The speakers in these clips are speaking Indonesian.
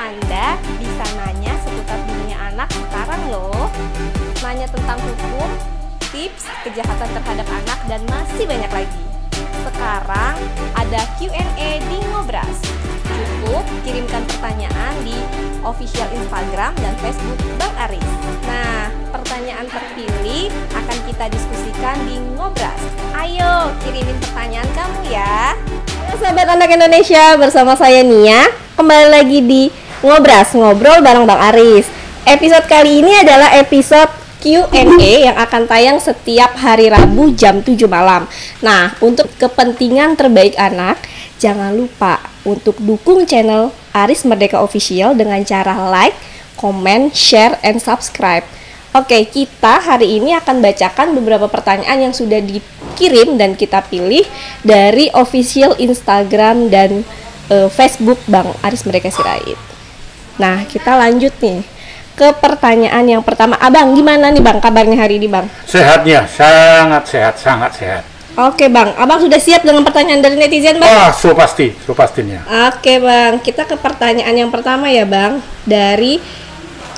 Anda bisa nanya seputar dunia anak sekarang loh. Nanya tentang hukum, tips, kejahatan terhadap anak, dan masih banyak lagi. Sekarang ada Q&A di Ngobras. Cukup kirimkan pertanyaan di official Instagram dan Facebook Bang Aris. Nah, pertanyaan terpilih akan kita diskusikan di Ngobras. Ayo kirimin pertanyaan kamu ya. Halo sahabat anak Indonesia, bersama saya Nia. Kembali lagi di Ngobras, ngobrol bareng Bang Aris. Episode kali ini adalah episode Q&A yang akan tayang setiap hari Rabu jam 7 malam. Nah, untuk kepentingan terbaik anak, jangan lupa untuk dukung channel Aris Merdeka Official dengan cara like, comment, share, and subscribe. Oke, kita hari ini akan bacakan beberapa pertanyaan yang sudah dikirim dan kita pilih dari official Instagram dan Facebook Bang Aris Merdeka Sirait. Nah, kita lanjut nih ke pertanyaan yang pertama. Abang, gimana nih Bang kabarnya hari ini Bang? Sehatnya, sangat sehat, sangat sehat. Oke Bang, Abang sudah siap dengan pertanyaan dari netizen Bang? Wah, so pastinya. Oke Bang, kita ke pertanyaan yang pertama ya Bang. Dari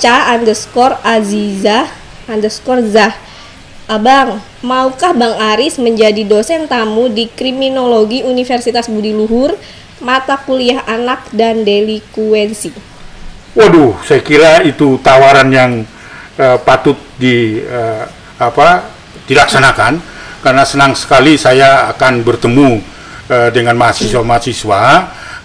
Ca_Aziza_Zah. Abang, maukah Bang Aris menjadi dosen tamu di Kriminologi Universitas Budi Luhur, mata kuliah anak dan delikuensi? Waduh, saya kira itu tawaran yang patut dilaksanakan, karena senang sekali saya akan bertemu dengan mahasiswa-mahasiswa,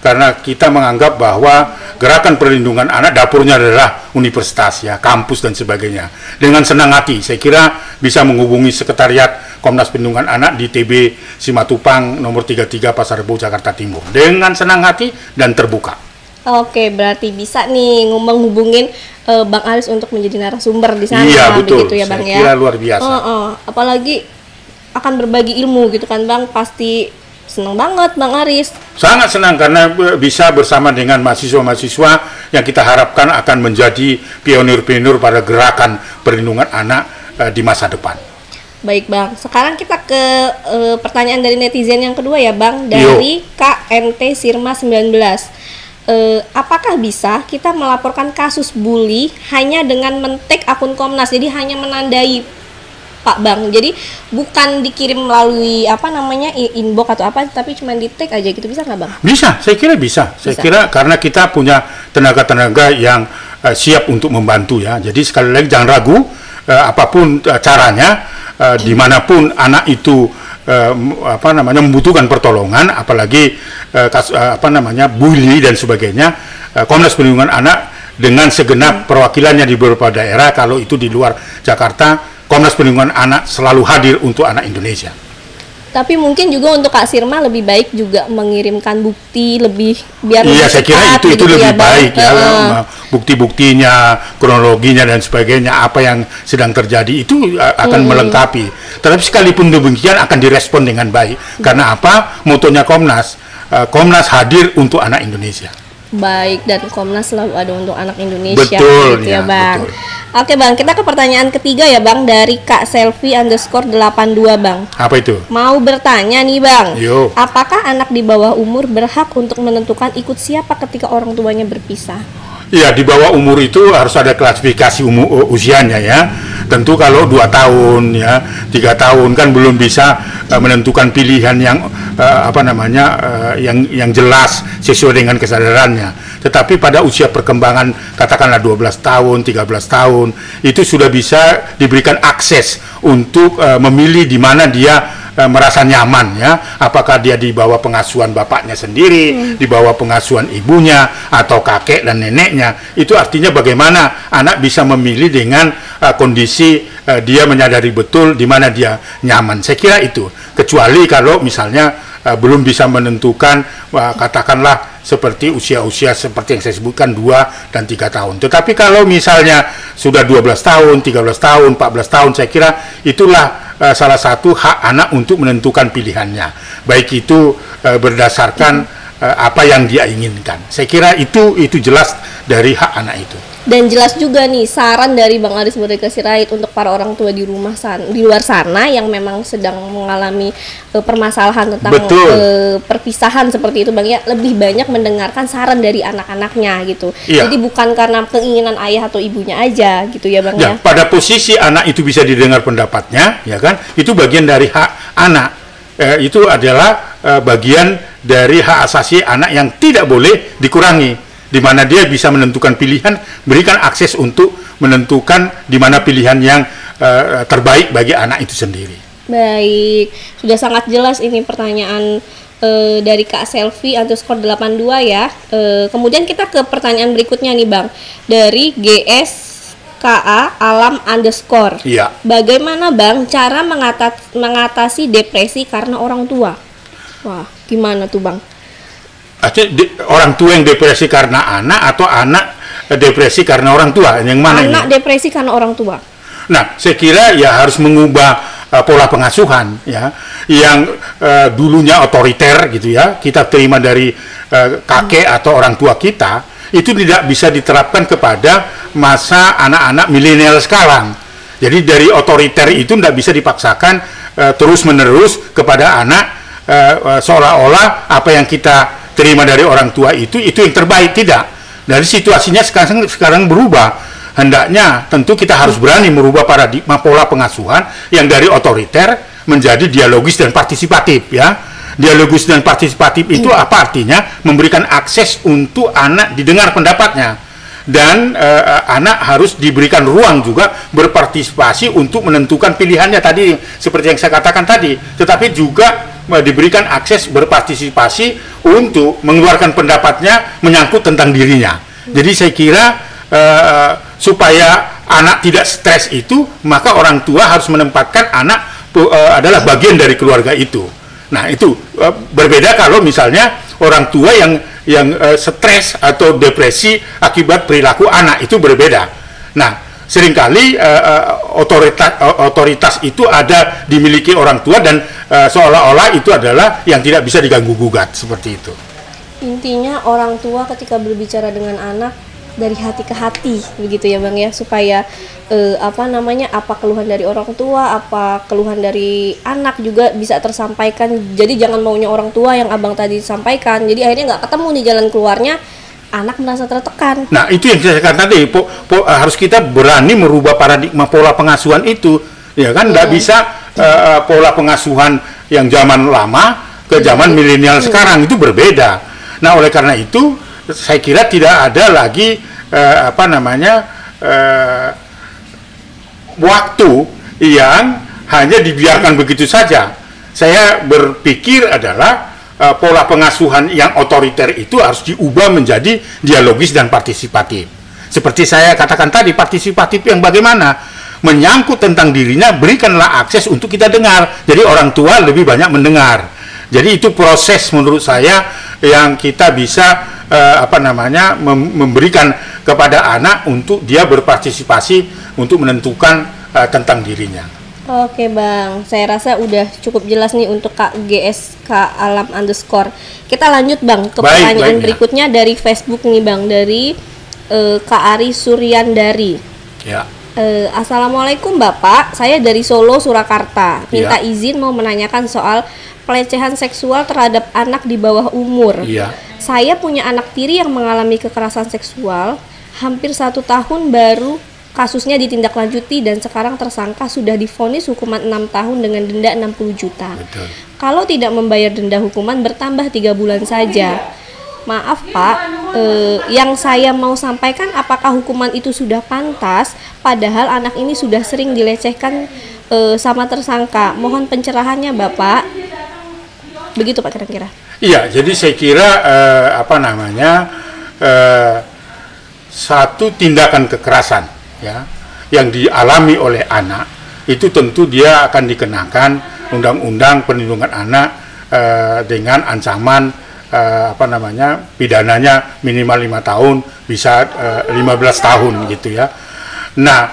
karena kita menganggap bahwa gerakan perlindungan anak dapurnya adalah universitas ya, kampus dan sebagainya. Dengan senang hati saya kira bisa menghubungi sekretariat Komnas Perlindungan Anak di TB Simatupang nomor 33 Pasar Rebo Jakarta Timur dengan senang hati dan terbuka. Oke, berarti bisa nih menghubungin Bang Aris untuk menjadi narasumber di sana. Iya, betul. Begitu ya Bang saya ya. kira luar biasa. Apalagi akan berbagi ilmu gitu kan Bang, pasti senang banget Bang Aris. Sangat senang karena bisa bersama dengan mahasiswa-mahasiswa yang kita harapkan akan menjadi pionir-pionir pada gerakan perlindungan anak di masa depan. Baik Bang, sekarang kita ke pertanyaan dari netizen yang kedua ya Bang, dari KNT Sirma 19. Apakah bisa kita melaporkan kasus bully hanya dengan men-tag akun Komnas, jadi hanya menandai Pak Bang, jadi bukan dikirim melalui inbox atau apa, tapi cuma di-tag aja gitu, bisa nggak Bang? Bisa, saya kira bisa. Saya kira karena kita punya tenaga-tenaga yang siap untuk membantu ya, jadi sekali lagi jangan ragu, apapun caranya, dimanapun anak itu membutuhkan pertolongan, apalagi bully dan sebagainya, Komnas Perlindungan Anak dengan segenap perwakilannya di beberapa daerah, kalau itu di luar Jakarta, Komnas Perlindungan Anak selalu hadir untuk anak Indonesia. Tapi mungkin juga untuk Kak Sirma lebih baik juga mengirimkan bukti biar iya, saya kira itu lebih ya, baik ya, bukti-buktinya, kronologinya dan sebagainya, apa yang sedang terjadi itu akan melengkapi. Tetapi sekalipun demikian akan direspon dengan baik. Karena apa? Motonya Komnas hadir untuk anak Indonesia. Baik, dan Komnas selalu ada untuk anak Indonesia. Betul gitu ya Bang. Betul. Oke Bang, kita ke pertanyaan ketiga ya Bang, dari Kak Selfie_82 Bang. Apa itu? Mau bertanya nih Bang, Yo. Apakah anak di bawah umur berhak untuk menentukan ikut siapa ketika orang tuanya berpisah? Iya, di bawah umur itu harus ada klasifikasi usianya ya. Tentu kalau 2 tahun ya, 3 tahun kan belum bisa menentukan pilihan yang yang jelas sesuai dengan kesadarannya. Tetapi pada usia perkembangan katakanlah 12 tahun, 13 tahun, itu sudah bisa diberikan akses untuk memilih di mana dia merasa nyaman ya, apakah dia di bawah pengasuhan bapaknya sendiri, di bawah pengasuhan ibunya atau kakek dan neneknya. Itu artinya bagaimana anak bisa memilih dengan kondisi dia menyadari betul di mana dia nyaman. Saya kira itu, kecuali kalau misalnya belum bisa menentukan katakanlah seperti usia-usia seperti yang saya sebutkan 2 dan 3 tahun. Tetapi kalau misalnya sudah 12 tahun, 13 tahun, 14 tahun, saya kira itulah salah satu hak anak untuk menentukan pilihannya, baik itu berdasarkan apa yang dia inginkan. Saya kira itu jelas dari hak anak itu. Dan jelas juga nih saran dari Bang Aris Merdeka Sirait untuk para orang tua di rumah di luar sana yang memang sedang mengalami permasalahan tentang perpisahan seperti itu Bang ya, lebih banyak mendengarkan saran dari anak-anaknya gitu. Iya. Jadi bukan karena keinginan ayah atau ibunya aja gitu ya Bang ya. Pada posisi anak itu bisa didengar pendapatnya ya kan, itu bagian dari hak anak. Itu adalah bagian dari hak asasi anak yang tidak boleh dikurangi, di mana dia bisa menentukan pilihan, berikan akses untuk menentukan di mana pilihan yang terbaik bagi anak itu sendiri. Baik, sudah sangat jelas ini pertanyaan dari Kak Selvi _82 ya. Kemudian kita ke pertanyaan berikutnya nih Bang, dari GSKA Alam _ Iya. Bagaimana Bang cara mengatasi depresi karena orang tua? Wah, gimana tuh Bang? Orang tua yang depresi karena anak atau anak depresi karena orang tua? Yang mana anak ini? Depresi karena orang tua. Nah, saya kira ya harus mengubah pola pengasuhan ya, yang dulunya otoriter gitu ya, kita terima dari kakek atau orang tua kita, itu tidak bisa diterapkan kepada masa anak-anak milenial sekarang. Jadi dari otoriter itu tidak bisa dipaksakan terus-menerus kepada anak, seolah-olah apa yang kita terima dari orang tua itu yang terbaik. Tidak. Dari situasinya sekarang berubah. Hendaknya tentu kita harus berani merubah paradigma pola pengasuhan yang dari otoriter menjadi dialogis dan partisipatif ya. Dialogis dan partisipatif itu apa artinya? Memberikan akses untuk anak didengar pendapatnya, dan anak harus diberikan ruang juga berpartisipasi untuk menentukan pilihannya tadi seperti yang saya katakan tadi, tetapi juga diberikan akses berpartisipasi untuk mengeluarkan pendapatnya menyangkut tentang dirinya. Jadi saya kira supaya anak tidak stres itu, maka orang tua harus menempatkan anak adalah bagian dari keluarga itu. Nah itu berbeda kalau misalnya orang tua yang stres atau depresi akibat perilaku anak, itu berbeda. Nah seringkali otoritas itu ada dimiliki orang tua dan seolah-olah itu adalah yang tidak bisa diganggu gugat, seperti itu. Intinya orang tua ketika berbicara dengan anak dari hati ke hati begitu ya Bang ya, supaya apa keluhan dari orang tua, apa keluhan dari anak juga bisa tersampaikan. Jadi jangan maunya orang tua yang Abang tadi sampaikan, jadi akhirnya nggak ketemu nih jalan keluarnya, anak merasa tertekan. Nah itu yang saya katakan tadi, harus kita berani merubah paradigma pola pengasuhan itu ya kan. Nggak bisa pola pengasuhan yang zaman lama ke zaman milenial sekarang, itu berbeda. Nah oleh karena itu saya kira tidak ada lagi waktu yang hanya dibiarkan begitu saja. Saya berpikir adalah pola pengasuhan yang otoriter itu harus diubah menjadi dialogis dan partisipatif. Seperti saya katakan tadi, partisipatif yang bagaimana? Menyangkut tentang dirinya, berikanlah akses untuk kita dengar. Jadi orang tua lebih banyak mendengar. Jadi itu proses menurut saya yang kita bisa memberikan kepada anak untuk dia berpartisipasi untuk menentukan tentang dirinya. Oke Bang, saya rasa udah cukup jelas nih untuk Kak GSK Alam _ Kita lanjut Bang ke pertanyaan berikutnya dari Facebook nih Bang, dari Kak Ari Suryandari. Ya. Assalamualaikum Bapak, saya dari Solo, Surakarta. Minta izin mau menanyakan soal pelecehan seksual terhadap anak di bawah umur. Iya. Saya punya anak tiri yang mengalami kekerasan seksual, hampir 1 tahun baru kasusnya ditindaklanjuti dan sekarang tersangka sudah divonis hukuman 6 tahun dengan denda 60 juta. Betul. Kalau tidak membayar denda, hukuman bertambah 3 bulan saja. Maaf Pak, yang saya mau sampaikan, apakah hukuman itu sudah pantas padahal anak ini sudah sering dilecehkan sama tersangka. Mohon pencerahannya Bapak. Begitu Pak kira-kira. Iya, jadi saya kira satu tindakan kekerasan ya yang dialami oleh anak itu tentu dia akan dikenakan Undang-Undang Perlindungan Anak dengan ancaman pidananya minimal 5 tahun bisa 15 tahun gitu ya. Nah,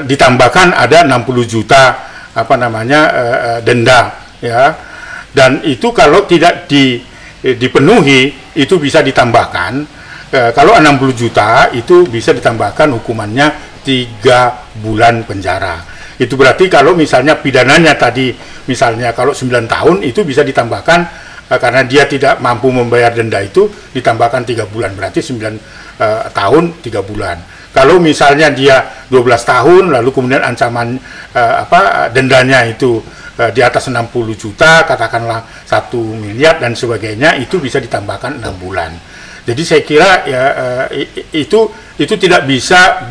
ditambahkan ada 60 juta denda ya. Dan itu kalau tidak dipenuhi itu bisa ditambahkan kalau 60 juta itu bisa ditambahkan hukumannya 3 bulan penjara. Itu berarti kalau misalnya pidananya tadi misalnya kalau 9 tahun itu bisa ditambahkan karena dia tidak mampu membayar denda itu ditambahkan 3 bulan, berarti 9 tahun 3 bulan. Kalau misalnya dia 12 tahun lalu kemudian ancaman dendanya itu di atas 60 juta, katakanlah 1 miliar dan sebagainya, itu bisa ditambahkan 6 bulan. Jadi saya kira ya itu tidak bisa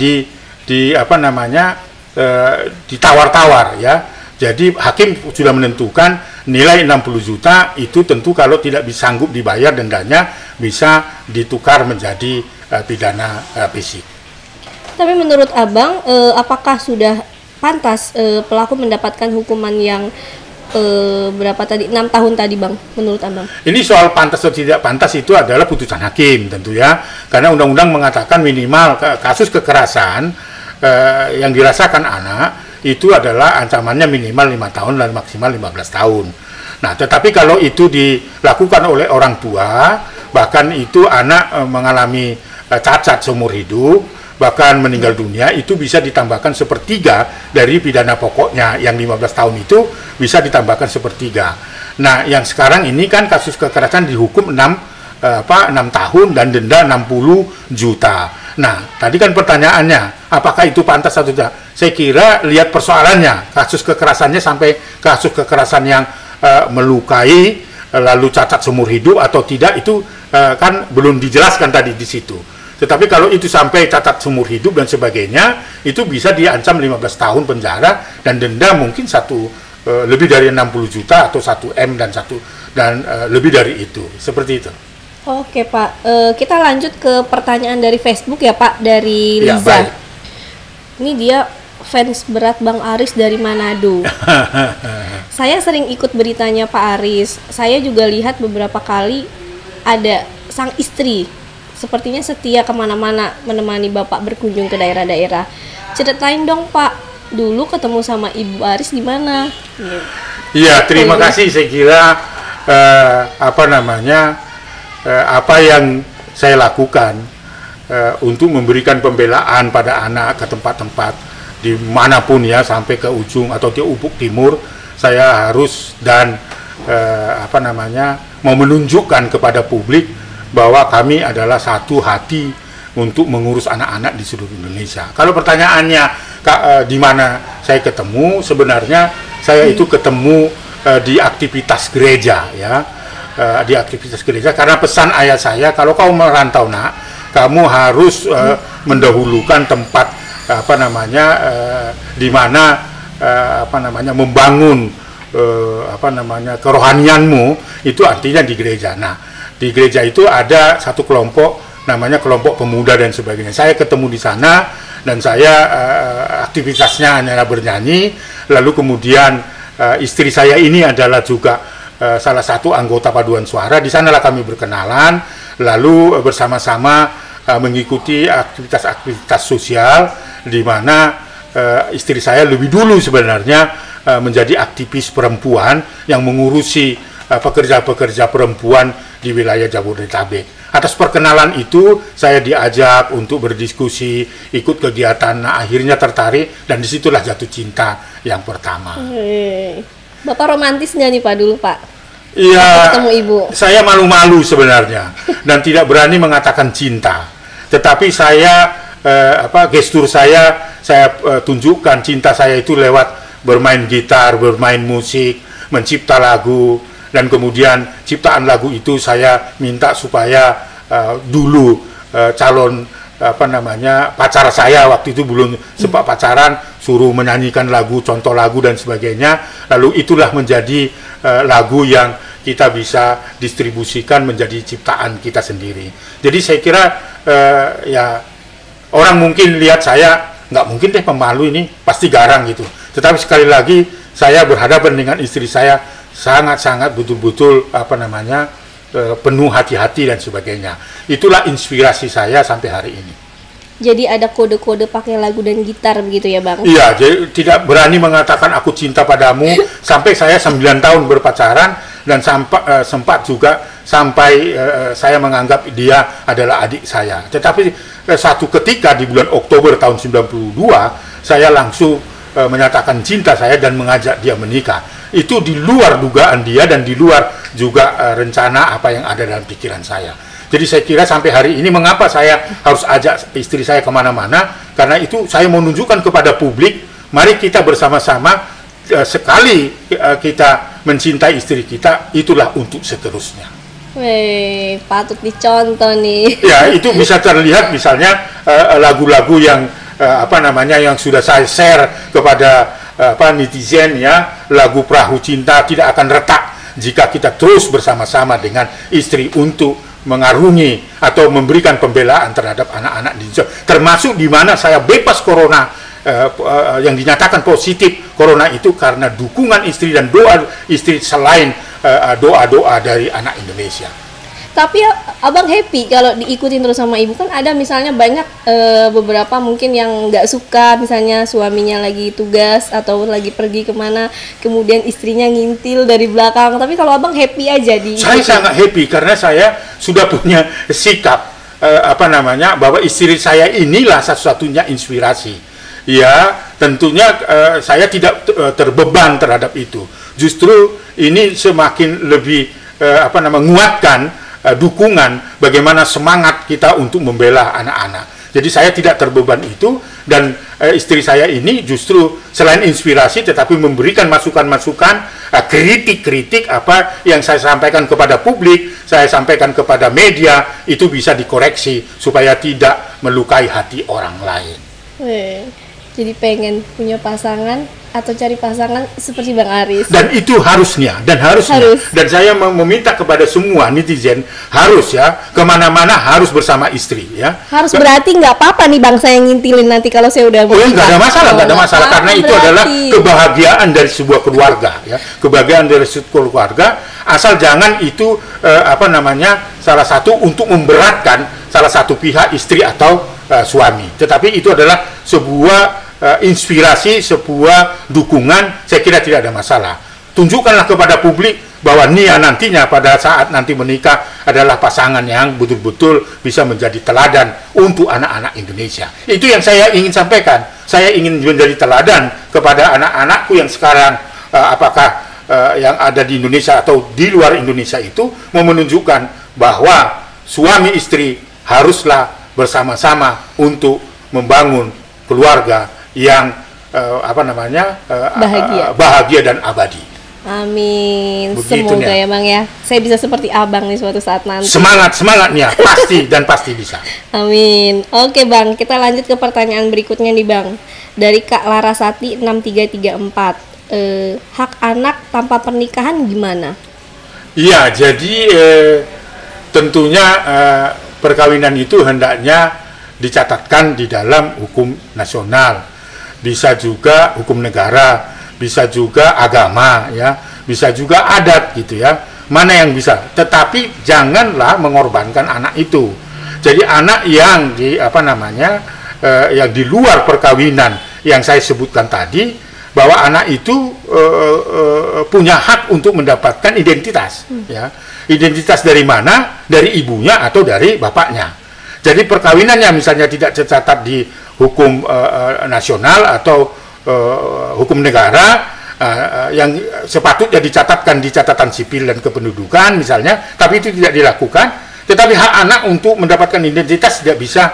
ditawar-tawar ya. Jadi hakim sudah menentukan nilai 60 juta itu tentu kalau tidak sanggup dibayar dendanya bisa ditukar menjadi pidana fisik. Tapi menurut Abang, apakah sudah pantas pelaku mendapatkan hukuman yang berapa tadi, 6 tahun tadi Bang, menurut Abang? Ini soal pantas atau tidak pantas itu adalah putusan hakim tentu ya, karena undang-undang mengatakan minimal kasus kekerasan yang dirasakan anak itu adalah ancamannya minimal 5 tahun dan maksimal 15 tahun. Nah, tetapi kalau itu dilakukan oleh orang tua, bahkan itu anak mengalami cacat seumur hidup, bahkan meninggal dunia, itu bisa ditambahkan 1/3 dari pidana pokoknya. Yang 15 tahun itu bisa ditambahkan 1/3. Nah, yang sekarang ini kan kasus kekerasan dihukum 6 tahun dan denda 60 juta. Nah, tadi kan pertanyaannya, apakah itu pantas atau tidak? Saya kira lihat persoalannya, kasus kekerasannya sampai kasus kekerasan yang melukai, lalu cacat seumur hidup atau tidak, itu kan belum dijelaskan tadi di situ. Tetapi kalau itu sampai cacat seumur hidup dan sebagainya, itu bisa diancam 15 tahun penjara dan denda mungkin lebih dari 60 juta atau 1 M dan lebih dari itu. Seperti itu. Oke Pak, kita lanjut ke pertanyaan dari Facebook ya Pak, dari Liza. Ya, baik. Ini dia fans berat Bang Aris dari Manado. Saya sering ikut beritanya Pak Aris. Saya juga lihat beberapa kali ada sang istri sepertinya setia kemana-mana menemani Bapak berkunjung ke daerah-daerah. Ceritain dong Pak, dulu ketemu sama Ibu Aris di mana? Iya, terima kasih. Saya kira apa yang saya lakukan untuk memberikan pembelaan pada anak ke tempat-tempat dimanapun ya, sampai ke ujung atau di Ubuk Timur, saya harus dan mau menunjukkan kepada publik bahwa kami adalah satu hati untuk mengurus anak-anak di seluruh Indonesia. Kalau pertanyaannya di mana saya ketemu, sebenarnya saya itu ketemu di aktivitas gereja ya. Di aktivitas gereja, karena pesan ayah saya, kalau kamu merantau nak, kamu harus mendahulukan tempat di mana membangun kerohanianmu, itu artinya di gereja. Nah, di gereja itu ada satu kelompok namanya kelompok pemuda dan sebagainya. Saya ketemu di sana dan saya aktivitasnya hanya bernyanyi. Lalu kemudian istri saya ini adalah juga salah satu anggota paduan suara. Di sanalah kami berkenalan, lalu bersama-sama mengikuti aktivitas-aktivitas sosial, di mana istri saya lebih dulu sebenarnya menjadi aktivis perempuan yang mengurusi pekerja-pekerja perempuan di wilayah Jabodetabek. Atas perkenalan itu saya diajak untuk berdiskusi, ikut kegiatan. Nah, akhirnya tertarik dan disitulah jatuh cinta yang pertama. Bapak romantis nggak nih Pak dulu Pak? Iya, ketemu ibu. Saya malu-malu sebenarnya dan tidak berani mengatakan cinta. Tetapi saya gestur saya tunjukkan cinta saya itu lewat bermain gitar, bermain musik, mencipta lagu, dan kemudian ciptaan lagu itu saya minta supaya dulu calon pacar saya waktu itu belum sempat pacaran, suruh menyanyikan lagu, contoh lagu dan sebagainya. Lalu itulah menjadi lagu yang kita bisa distribusikan menjadi ciptaan kita sendiri. Jadi saya kira ya orang mungkin lihat saya nggak mungkin deh pemalu ini, pasti garang gitu. Tetapi sekali lagi saya berhadapan dengan istri saya sangat-sangat betul-betul penuh hati-hati dan sebagainya. Itulah inspirasi saya sampai hari ini. Jadi ada kode-kode pakai lagu dan gitar begitu ya Bang? Iya, jadi tidak berani mengatakan aku cinta padamu sampai saya 9 tahun berpacaran dan sempat juga sampai saya menganggap dia adalah adik saya. Tetapi satu ketika di bulan Oktober tahun 92 saya langsung menyatakan cinta saya dan mengajak dia menikah. Itu di luar dugaan dia dan di luar juga rencana apa yang ada dalam pikiran saya. Jadi saya kira sampai hari ini mengapa saya harus ajak istri saya kemana-mana, karena itu saya mau menunjukkan kepada publik, mari kita bersama-sama sekali kita mencintai istri kita, itulah untuk seterusnya. Wih, patut dicontoh nih. Ya, itu bisa terlihat misalnya lagu-lagu yang yang sudah saya share kepada netizen, ya, lagu Perahu Cinta tidak akan retak jika kita terus bersama-sama dengan istri untuk mengarungi atau memberikan pembelaan terhadap anak-anak di Indonesia, termasuk di mana saya bebas corona, yang dinyatakan positif corona itu karena dukungan istri dan doa istri selain doa-doa dari anak Indonesia. Tapi abang happy kalau diikutin terus sama ibu, kan ada misalnya banyak beberapa mungkin yang nggak suka, misalnya suaminya lagi tugas atau lagi pergi kemana, kemudian istrinya ngintil dari belakang. Tapi kalau abang happy aja di. Saya sangat happy karena saya sudah punya sikap bahwa istri saya inilah satu-satunya inspirasi. Ya, tentunya saya tidak terbeban terhadap itu. Justru ini semakin lebih menguatkan dukungan bagaimana semangat kita untuk membela anak-anak. Jadi saya tidak terbeban itu, dan istri saya ini justru selain inspirasi tetapi memberikan masukan-masukan, kritik-kritik apa yang saya sampaikan kepada publik, saya sampaikan kepada media, itu bisa dikoreksi supaya tidak melukai hati orang lain. Jadi pengen punya pasangan atau cari pasangan seperti Bang Aris. Dan itu harusnya. Dan saya meminta kepada semua netizen harus, ya, kemana-mana harus bersama istri, ya. Harus berarti nggak apa-apa nih Bang saya ngintilin nanti kalau saya udah menikah. Nggak ada masalah, karena itu adalah kebahagiaan dari sebuah keluarga, ya. Kebahagiaan dari sebuah keluarga, asal jangan itu salah satu untuk memberatkan salah satu pihak, istri atau suami. Tetapi itu adalah sebuah inspirasi, sebuah dukungan, saya kira tidak ada masalah. Tunjukkanlah kepada publik bahwa Nia nantinya pada saat nanti menikah adalah pasangan yang betul-betul bisa menjadi teladan untuk anak-anak Indonesia. Itu yang saya ingin sampaikan. Saya ingin menjadi teladan kepada anak-anakku yang sekarang yang ada di Indonesia atau di luar Indonesia, itu mau menunjukkan bahwa suami istri haruslah bersama-sama untuk membangun keluarga yang bahagia dan abadi. Amin. Begitu, semoga ya Bang ya. Saya bisa seperti abang nih suatu saat nanti. Semangatnya pasti bisa. Amin. Oke Bang, kita lanjut ke pertanyaan berikutnya nih Bang. Dari Kak Larasati 6334. Hak anak tanpa pernikahan gimana? Iya, jadi tentunya perkawinan itu hendaknya dicatatkan di dalam hukum nasional. Bisa juga hukum negara, bisa juga agama, ya, bisa juga adat gitu, ya. Mana yang bisa? Tetapi janganlah mengorbankan anak itu. Jadi anak yang yang di luar perkawinan yang saya sebutkan tadi, bahwa anak itu punya hak untuk mendapatkan identitas, ya. Identitas dari mana? Dari ibunya atau dari bapaknya. Jadi perkawinannya misalnya tidak tercatat di hukum nasional atau hukum negara, yang sepatutnya dicatatkan di catatan sipil dan kependudukan misalnya, tapi itu tidak dilakukan. Tetapi hak anak untuk mendapatkan identitas tidak bisa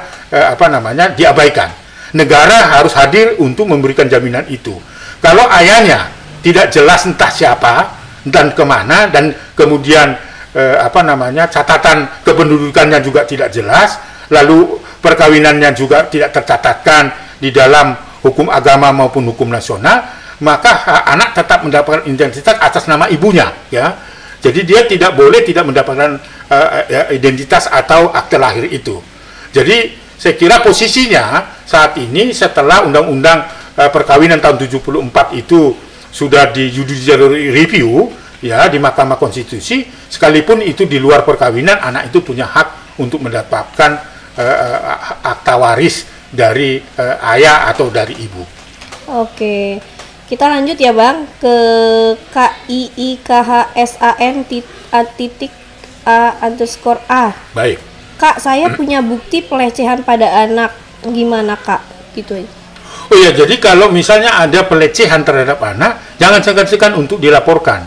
diabaikan. Negara harus hadir untuk memberikan jaminan itu. Kalau ayahnya tidak jelas entah siapa dan kemana, dan kemudian catatan kependudukannya juga tidak jelas, lalu perkawinannya juga tidak tercatatkan di dalam hukum agama maupun hukum nasional, maka anak tetap mendapatkan identitas atas nama ibunya, ya. Jadi dia tidak boleh tidak mendapatkan identitas atau akte lahir itu. Jadi saya kira posisinya saat ini setelah undang-undang perkawinan tahun 74 itu sudah di judicial review, ya, di Mahkamah Konstitusi, sekalipun itu di luar perkawinan, anak itu punya hak untuk mendapatkan akta waris dari ayah atau dari ibu. Oke, kita lanjut ya Bang ke KIIKHSAN @a_a. Baik. Kak, saya punya bukti pelecehan pada anak. Gimana, Kak? Gitu aja. Oh ya, jadi kalau misalnya ada pelecehan terhadap anak, jangan segan-segan untuk dilaporkan.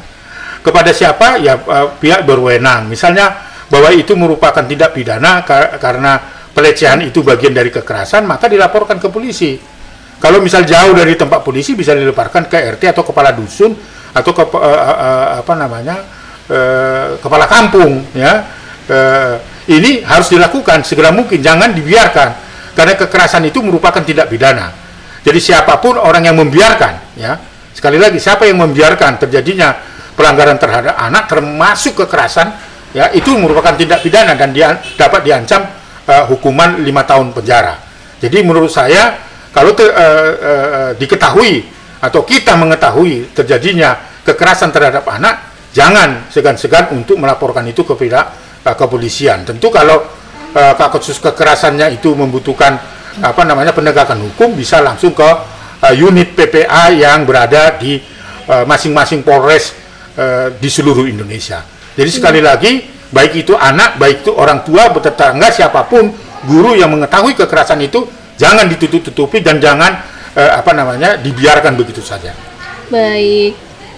Kepada siapa? Ya pihak berwenang. Misalnya bahwa itu merupakan tindak pidana karena pelecehan itu bagian dari kekerasan, maka dilaporkan ke polisi. Kalau misal jauh dari tempat polisi, bisa dilaporkan ke RT atau kepala dusun atau ke kepala kampung, ya. Ini harus dilakukan segera mungkin, jangan dibiarkan, karena kekerasan itu merupakan tindak pidana. Jadi siapapun orang yang membiarkan, ya, sekali lagi siapa yang membiarkan terjadinya pelanggaran terhadap anak termasuk kekerasan, ya, itu merupakan tindak pidana dan dia dapat diancam hukuman 5 tahun penjara. Jadi menurut saya kalau diketahui atau kita mengetahui terjadinya kekerasan terhadap anak, jangan segan-segan untuk melaporkan itu ke pihak kepolisian. Tentu kalau kasus kekerasannya itu membutuhkan penegakan hukum, bisa langsung ke unit PPA yang berada di masing-masing Polres di seluruh Indonesia. Jadi sekali lagi, baik itu anak, baik itu orang tua, bertetangga, siapapun, guru yang mengetahui kekerasan itu jangan ditutup-tutupi dan jangan dibiarkan begitu saja. Baik.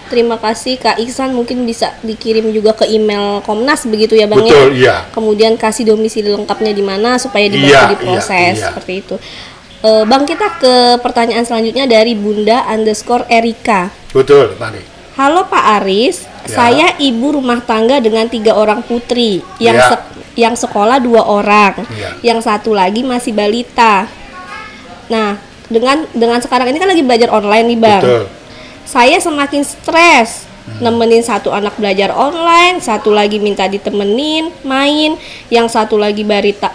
Terima kasih Kak Iksan, mungkin bisa dikirim juga ke email Komnas begitu ya Bang? Betul, ya? Iya. Kemudian kasih domisili lengkapnya di mana supaya dibantu diproses, seperti itu. Bang, kita ke pertanyaan selanjutnya dari Bunda_Erika. Betul, mari. Halo Pak Aris, saya ibu rumah tangga dengan 3 orang putri, yang sekolah 2 orang, yang satu lagi masih balita. Nah, dengan sekarang ini kan lagi belajar online nih Bang. Betul. Saya semakin stres, nemenin satu anak belajar online, satu lagi minta ditemenin main, yang satu lagi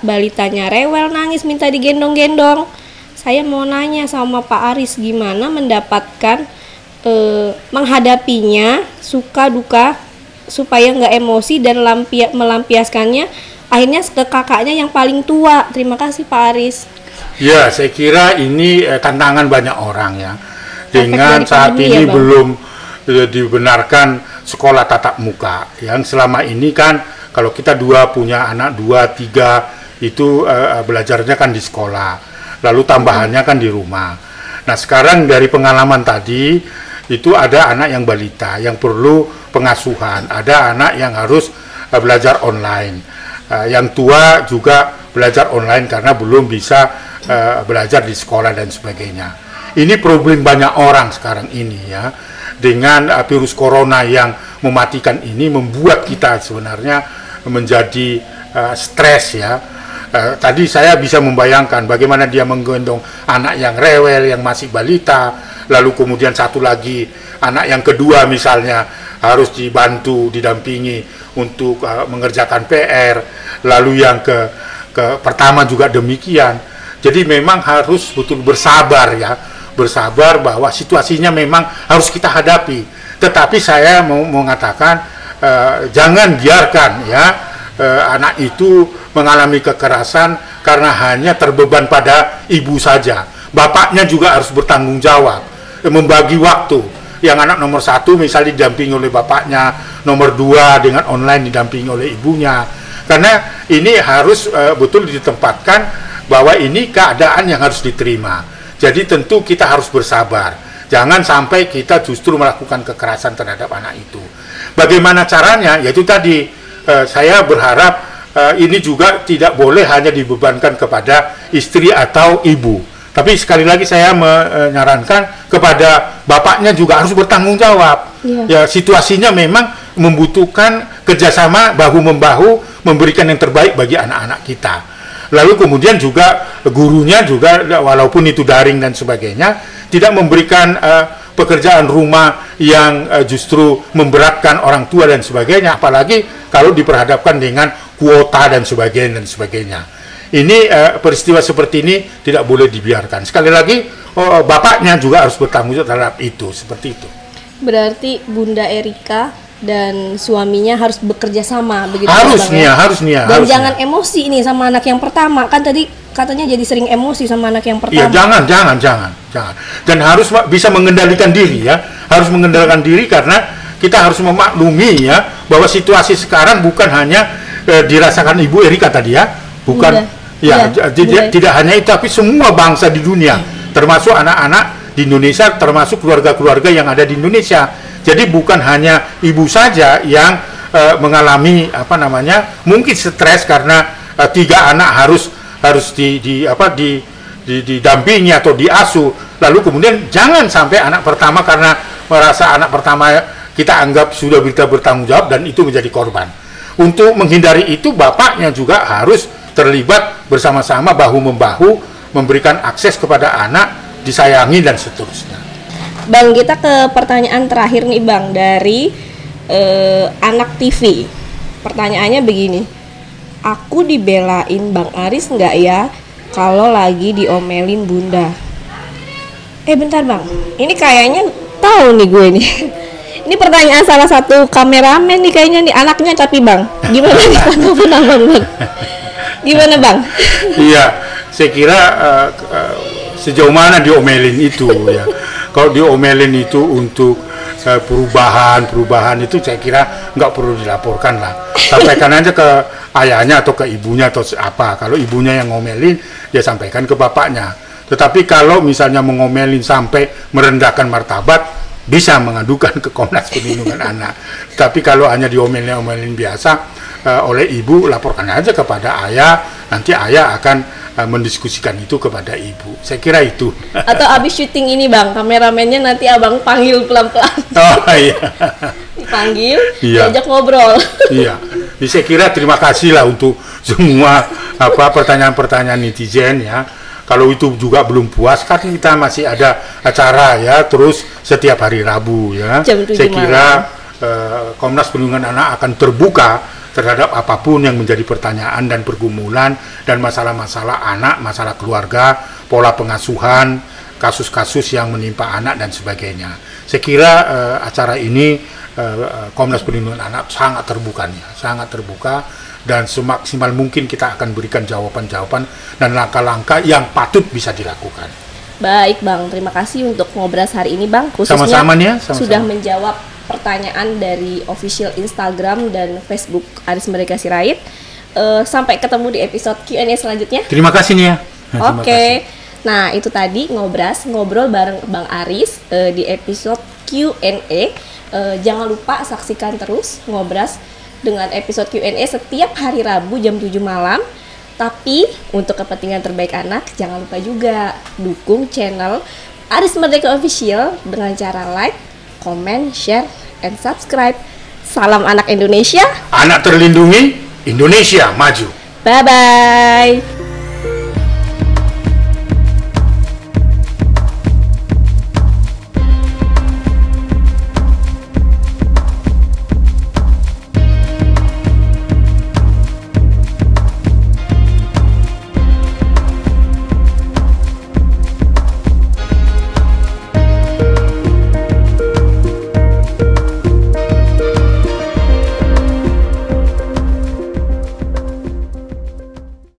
balitanya rewel nangis minta digendong-gendong. Saya mau nanya sama Pak Aris, gimana mendapatkan menghadapinya suka duka supaya nggak emosi dan melampiaskannya akhirnya ke kakaknya yang paling tua. Terima kasih Pak Aris. Ya, saya kira ini tantangan banyak orang ya. Dengan saat ini belum dibenarkan sekolah tatap muka. Yang selama ini kan kalau kita punya anak 2, 3 itu belajarnya kan di sekolah. Lalu tambahannya kan di rumah. Nah sekarang dari pengalaman tadi itu ada anak yang balita yang perlu pengasuhan. Ada anak yang harus belajar online. Yang tua juga belajar online karena belum bisa belajar di sekolah dan sebagainya. Ini problem banyak orang sekarang ini ya, dengan virus corona yang mematikan ini membuat kita sebenarnya menjadi stres ya. Tadi saya bisa membayangkan bagaimana dia menggendong anak yang rewel, yang masih balita, lalu kemudian satu lagi anak yang kedua misalnya harus dibantu, didampingi untuk mengerjakan PR, lalu yang ke pertama juga demikian. Jadi memang harus betul bersabar ya. Bersabar bahwa situasinya memang harus kita hadapi. Tetapi saya mau mengatakan jangan biarkan ya anak itu mengalami kekerasan karena hanya terbeban pada ibu saja. Bapaknya juga harus bertanggung jawab, membagi waktu. Yang anak nomor 1 misalnya didampingi oleh bapaknya, nomor 2 dengan online didampingi oleh ibunya. Karena ini harus betul ditempatkan bahwa ini keadaan yang harus diterima. Jadi tentu kita harus bersabar. Jangan sampai kita justru melakukan kekerasan terhadap anak itu. Bagaimana caranya? Yaitu tadi saya berharap ini juga tidak boleh hanya dibebankan kepada istri atau ibu. Tapi sekali lagi saya menyarankan kepada bapaknya juga harus bertanggung jawab. Ya, situasinya memang membutuhkan kerjasama bahu-membahu memberikan yang terbaik bagi anak-anak kita. Lalu kemudian juga gurunya juga walaupun itu daring dan sebagainya tidak memberikan pekerjaan rumah yang justru memberatkan orang tua dan sebagainya, apalagi kalau diperhadapkan dengan kuota dan sebagainya. Ini peristiwa seperti ini tidak boleh dibiarkan. Sekali lagi bapaknya juga harus bertanggung jawab terhadap itu, seperti itu. Berarti Bunda Erika dan suaminya harus bekerja sama begitu harusnya. Dan jangan emosi ini sama anak yang pertama, kan tadi katanya jadi sering emosi sama anak yang pertama. Iya, jangan. Dan harus bisa mengendalikan diri ya. Harus mengendalikan diri karena kita harus memaklumi ya bahwa situasi sekarang bukan hanya dirasakan Ibu Erika tadi ya, bukan tidak hanya itu, tapi semua bangsa di dunia, termasuk anak-anak di Indonesia, termasuk keluarga-keluarga yang ada di Indonesia. Jadi bukan hanya ibu saja yang mengalami mungkin stres karena 3 anak harus didampingi atau diasuh. Lalu kemudian jangan sampai anak pertama karena merasa anak pertama kita anggap sudah bertanggung jawab dan itu menjadi korban. Untuk menghindari itu, bapaknya juga harus terlibat bersama-sama bahu-membahu memberikan akses kepada anak, disayangi dan seterusnya. Bang, kita ke pertanyaan terakhir nih Bang, dari Anak TV. Pertanyaannya begini, aku dibelain Bang Aris nggak ya kalau lagi diomelin bunda? Bentar Bang, ini kayaknya tahu nih gue nih. Ini pertanyaan salah satu kameramen nih kayaknya nih, anaknya tapi Bang. Gimana nih Bang? Gimana Bang? Iya, saya kira sejauh mana diomelin itu ya. Kalau diomelin itu untuk perubahan itu saya kira nggak perlu dilaporkan lah. Sampaikan aja ke ayahnya atau ke ibunya atau apa. Kalau ibunya yang ngomelin, dia sampaikan ke bapaknya. Tetapi kalau misalnya mengomelin sampai merendahkan martabat, bisa mengadukan ke Komnas Perlindungan Anak. Tapi kalau hanya diomelin biasa oleh ibu, laporkan aja kepada ayah. Nanti ayah akan mendiskusikan itu kepada ibu. Saya kira itu. Atau abis syuting ini Bang, kameramennya nanti abang panggil pelan-pelan. Oh iya. Dipanggil, iya. diajak ngobrol. Iya. Jadi saya kira terima kasih lah untuk semua pertanyaan-pertanyaan netizen ya. Kalau itu juga belum puas, kan kita masih ada acara ya, terus setiap hari Rabu ya. Saya kira Komnas Perlindungan Anak akan terbuka terhadap apapun yang menjadi pertanyaan dan pergumulan dan masalah-masalah anak, masalah keluarga, pola pengasuhan, kasus-kasus yang menimpa anak dan sebagainya. Saya kira acara ini Komnas Perlindungan Anak sangat terbuka dan semaksimal mungkin kita akan berikan jawaban-jawaban dan langkah-langkah yang patut bisa dilakukan. Baik Bang, terima kasih untuk ngobras hari ini Bang, khususnya sama-sama nih ya, sama-sama. Sudah menjawab pertanyaan dari official Instagram dan Facebook Aris Merdeka Sirait. Sampai ketemu di episode Q&A selanjutnya. Terima kasih nih ya. Oke. Nah, itu tadi ngobrol bareng Bang Aris di episode Q&A. Jangan lupa saksikan terus Ngobras dengan episode Q&A setiap hari Rabu jam 7 malam. Tapi untuk kepentingan terbaik anak, jangan lupa juga dukung channel Aris Merdeka Official dengan cara like, comment, share, and subscribe. Salam anak Indonesia. Anak terlindungi, Indonesia maju. Bye-bye.